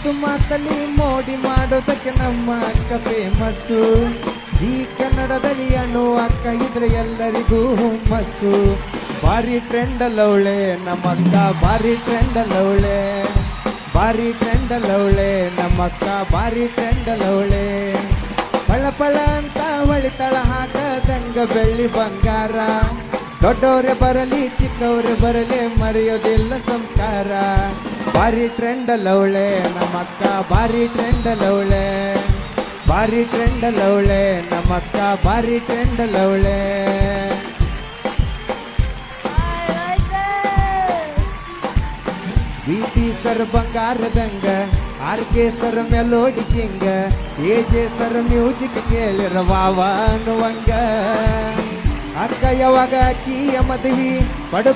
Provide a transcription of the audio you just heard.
ಮಾತು ಮಾತಲ್ಲಿ ಮೋಡಿ ಮಾಡೋದಕ್ಕೆ ನಮ್ಮ ಅಕ್ಕ ಫೇಮಸ್ಸು. ಈ ಕನ್ನಡದಲ್ಲಿ ಅಣ್ಣು ಅಕ್ಕ ಇದ್ರೆ ಎಲ್ಲರಿಗೂ ಹುಮ್ಮಸ್ಸು. ಭಾರಿ ಟ್ರೆಂಡ್ ಅಲ್ಲವಳೆ ನಮ್ಮಕ್ಕ, ಭಾರಿ ಟ್ರೆಂಡ್ ಅಲ್ಲವಳೆ, ಭಾರಿ ಟ್ರೆಂಡ್ ಅಲ್ಲವಳೆ ನಮ್ಮಕ್ಕ, ಭಾರಿ ಟ್ರೆಂಡ್ ಅಲ್ಲವಳೆ. ಪಳ ಪಳ ಅಂತ ಹೊಳಿತಳ ಹಾಕದಂಗ ಬೆಳ್ಳಿ ಬಂಗಾರ. ದೊಡ್ಡವ್ರೆ ಬರಲಿ ಚಿಕ್ಕವ್ರೆ ಬರಲಿ ಮರೆಯೋದಿಲ್ಲ ಸಂಸ್ಕಾರ. ಭಾರಿ ಟ್ರೆಂಡ್ ಅಲ್ಲವಳೆ ನಮ್ಮಕ್ಕ, ಭಾರಿ ಟ್ರೆಂಡ್ ಅಲ್ಲವಳೆ, ಭಾರಿ ಟ್ರೆಂಡ್ ಅಲ್ಲವಳೆ ನಮ್ಮಕ್ಕ, ಭಾರಿ ಟ್ರೆಂಡ್ ಅಲ್ಲವಳೆ. ಬಿಪಿ ಸರ್ ಬಂಗಾರದಂಗ, ಆರ್ ಕೆ ಸರ್ ಮೆಲೋಡಿ ಕಿಂಗ, ಎ ಜೆ ಸರ್ ಮ್ಯೂಸಿಕ್ ಕೇಳಿರ ವಾವ ಅನ್ನುವಂಗ. ಅಕ್ಕ ಯಾವಾಗ ಅಕ್ಕಿಯ ಮದುವೆ